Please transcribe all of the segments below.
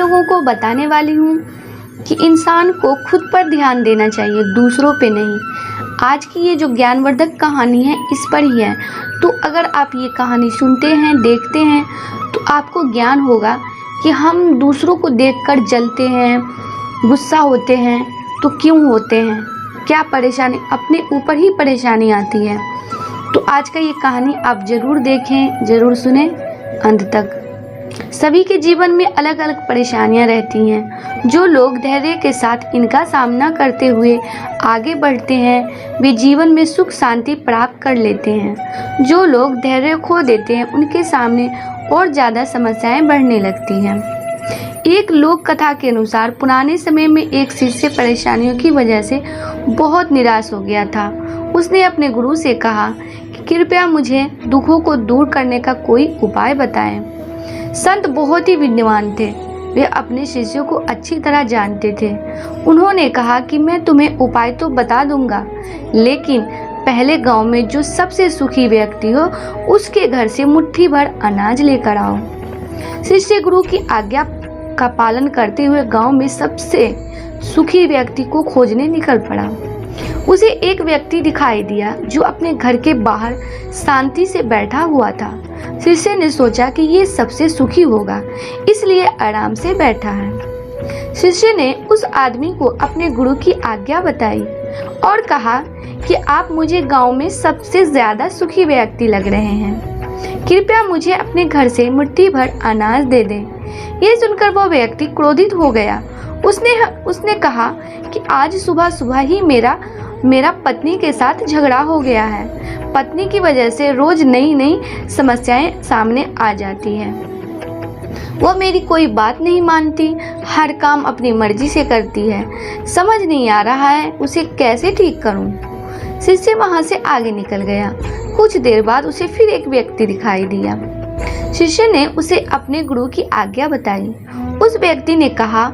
लोगों को बताने वाली हूँ कि इंसान को खुद पर ध्यान देना चाहिए, दूसरों पे नहीं। आज की ये जो ज्ञानवर्धक कहानी है इस पर ही है। तो अगर आप ये कहानी सुनते हैं, देखते हैं, तो आपको ज्ञान होगा कि हम दूसरों को देखकर जलते हैं, गुस्सा होते हैं, तो क्यों होते हैं, क्या परेशानी, अपने ऊपर ही परेशानी आती है। तो आज का ये कहानी आप ज़रूर देखें, ज़रूर सुने अंत तक। सभी के जीवन में अलग अलग परेशानियां रहती हैं। जो लोग धैर्य के साथ इनका सामना करते हुए आगे बढ़ते हैं वे जीवन में सुख शांति प्राप्त कर लेते हैं। जो लोग धैर्य खो देते हैं उनके सामने और ज़्यादा समस्याएं बढ़ने लगती हैं। एक लोक कथा के अनुसार पुराने समय में एक शिष्य परेशानियों की वजह से बहुत निराश हो गया था। उसने अपने गुरु से कहा कि कृपया मुझे दुखों को दूर करने का कोई उपाय बताएं। संत बहुत ही विद्वान थे, वे अपने शिष्यों को अच्छी तरह जानते थे। उन्होंने कहा कि मैं तुम्हें उपाय तो बता दूंगा, लेकिन पहले गांव में जो सबसे सुखी व्यक्ति हो उसके घर से मुट्ठी भर अनाज लेकर आओ। शिष्य गुरु की आज्ञा का पालन करते हुए गांव में सबसे सुखी व्यक्ति को खोजने निकल पड़ा। उसे एक व्यक्ति दिखाई दिया जो अपने घर के बाहर शांति से बैठा हुआ था। शिष्य ने सोचा कि ये सबसे सुखी होगा, इसलिए आराम से बैठा है। शिष्य ने उस आदमी को अपने गुरु की आज्ञा बताई और कहा कि आप मुझे गांव में सबसे ज्यादा सुखी व्यक्ति लग रहे हैं, कृपया मुझे अपने घर से मुट्ठी भर अनाज दे दें। ये सुनकर वह व्यक्ति क्रोधित हो गया। उसने कहा कि आज सुबह सुबह ही मेरा पत्नी के साथ झगड़ा हो गया है। पत्नी की वजह से रोज नई नई समस्याएं सामने आ जाती हैं। वो मेरी कोई बात नहीं मानती, हर काम अपनी मर्जी से करती है। समझ नहीं आ रहा है उसे कैसे ठीक करूं। शिष्य वहां से आगे निकल गया। कुछ देर बाद उसे फिर एक व्यक्ति दिखाई दिया। शिष्य ने उसे अपने गुरु की आज्ञा बताई। उस व्यक्ति ने कहा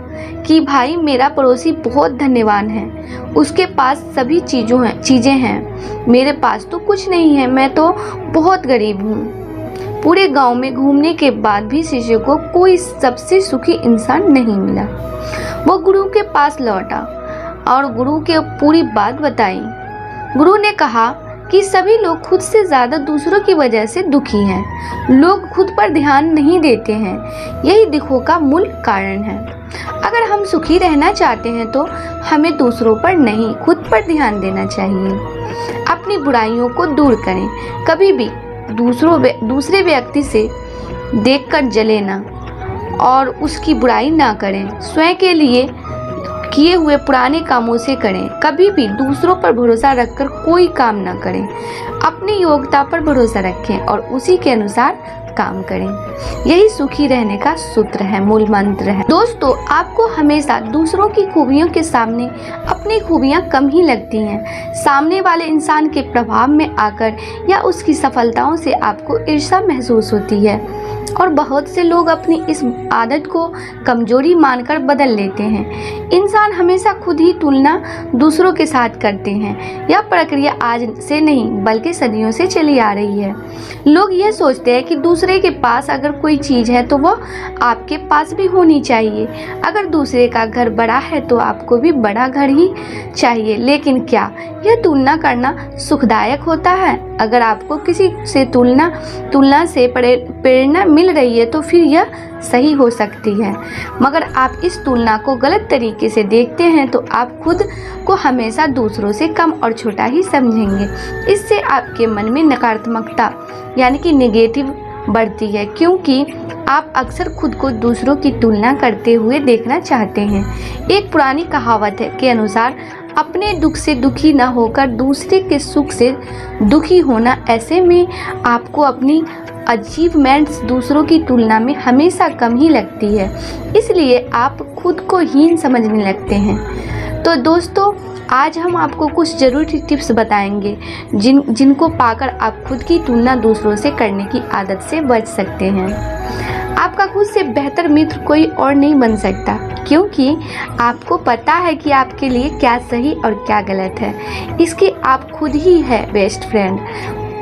कि भाई मेरा पड़ोसी बहुत धन्यवान है, उसके पास सभी चीजें हैं, मेरे पास तो कुछ नहीं है, मैं तो बहुत गरीब हूँ। पूरे गांव में घूमने के बाद भी शिष्य को कोई सबसे सुखी इंसान नहीं मिला। वो गुरु के पास लौटा और गुरु के पूरी बात बताई। गुरु ने कहा कि सभी लोग खुद से ज्यादा दूसरों की वजह से दुखी हैं। लोग खुद पर ध्यान नहीं देते हैं, यही दुखों का मूल कारण है। अगर हम सुखी रहना चाहते हैं तो हमें दूसरों पर नहीं, खुद पर ध्यान देना चाहिए। अपनी बुराइयों को दूर करें, कभी भी दूसरे व्यक्ति से देखकर जले ना और उसकी बुराई ना करें। स्वयं के लिए किए हुए पुराने कामों से करें। कभी भी दूसरों पर भरोसा रखकर कोई काम ना करें। अपनी योग्यता पर भरोसा रखें और उसी के अनुसार काम करें। यही सुखी रहने का सूत्र है, मूल मंत्र है। दोस्तों, आपको हमेशा दूसरों की खूबियों के सामने अपनी खूबियां कम ही लगती हैं। सामने वाले इंसान के प्रभाव में आकर या उसकी सफलताओं से आपको ईर्ष्या महसूस होती है और बहुत से लोग अपनी इस आदत को कमजोरी मानकर बदल लेते हैं। इंसान हमेशा खुद ही तुलना दूसरों के साथ करते हैं। यह प्रक्रिया आज से नहीं बल्कि सदियों से चली आ रही है। लोग यह सोचते हैं कि दूसरे के पास अगर कोई चीज़ है तो वह आपके पास भी होनी चाहिए। अगर दूसरे का घर बड़ा है तो आपको भी बड़ा घर ही चाहिए। लेकिन क्या यह तुलना करना सुखदायक होता है? अगर आपको किसी से तुलना से प्रेरणा मिल रही है तो फिर यह सही हो सकती है, मगर आप इस तुलना को गलत तरीके से देखते हैं तो आप खुद को हमेशा दूसरों से कम और छोटा ही समझेंगे। इससे आपके मन में नकारात्मकता यानी कि नेगेटिव बढ़ती है, क्योंकि आप अक्सर खुद को दूसरों की तुलना करते हुए देखना चाहते हैं। एक पुरानी कहावत है के अनुसार अपने दुख से दुखी न होकर दूसरे के सुख से दुखी होना। ऐसे में आपको अपनी अचीवमेंट्स दूसरों की तुलना में हमेशा कम ही लगती है, इसलिए आप खुद को हीन समझने लगते हैं। तो दोस्तों, आज हम आपको कुछ ज़रूरी टिप्स बताएंगे जिनको पाकर आप खुद की तुलना दूसरों से करने की आदत से बच सकते हैं। आपका खुद से बेहतर मित्र कोई और नहीं बन सकता, क्योंकि आपको पता है कि आपके लिए क्या सही और क्या गलत है। इसके आप खुद ही है बेस्ट फ्रेंड।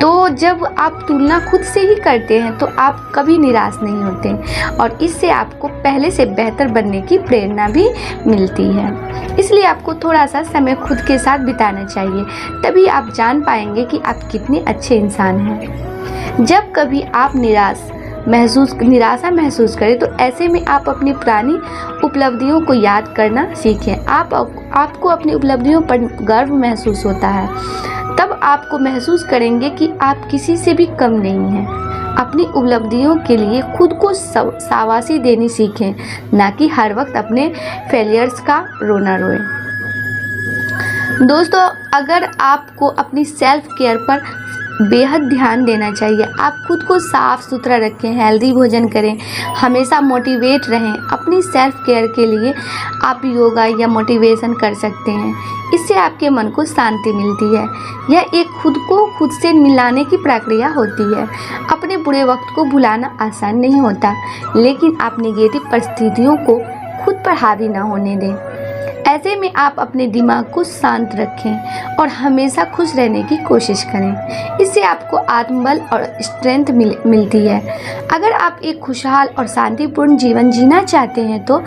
तो जब आप तुलना खुद से ही करते हैं तो आप कभी निराश नहीं होते और इससे आपको पहले से बेहतर बनने की प्रेरणा भी मिलती है। इसलिए आपको थोड़ा सा समय खुद के साथ बिताना चाहिए, तभी आप जान पाएंगे कि आप कितने अच्छे इंसान हैं। जब कभी आप निराशा महसूस करें तो ऐसे में आप अपनी पुरानी उपलब्धियों को याद करना सीखें। आपको अपनी उपलब्धियों पर गर्व महसूस होता है, तब आपको महसूस करेंगे कि आप किसी से भी कम नहीं हैं। अपनी उपलब्धियों के लिए खुद को शाबाशी देनी सीखें, ना कि हर वक्त अपने फेलियर्स का रोना रोएं। दोस्तों, अगर आपको अपनी सेल्फ केयर पर बेहद ध्यान देना चाहिए। आप खुद को साफ़ सुथरा रखें, हेल्दी भोजन करें, हमेशा मोटिवेट रहें। अपनी सेल्फ केयर के लिए आप योगा या मोटिवेशन कर सकते हैं, इससे आपके मन को शांति मिलती है। यह एक खुद को खुद से मिलाने की प्रक्रिया होती है। अपने बुरे वक्त को भुलाना आसान नहीं होता, लेकिन आप नेगेटिव परिस्थितियों को खुद पर हावी ना होने दें। ऐसे में आप अपने दिमाग को शांत रखें और हमेशा खुश रहने की कोशिश करें। इससे आपको आत्मबल और स्ट्रेंथ मिलती है। अगर आप एक खुशहाल और शांतिपूर्ण जीवन जीना चाहते हैं तो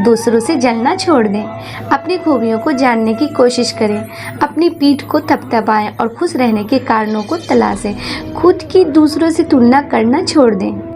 दूसरों से जलना छोड़ दें। अपनी खूबियों को जानने की कोशिश करें, अपनी पीठ को थपथपाएं और खुश रहने के कारणों को तलाशें। खुद की दूसरों से तुलना करना छोड़ दें।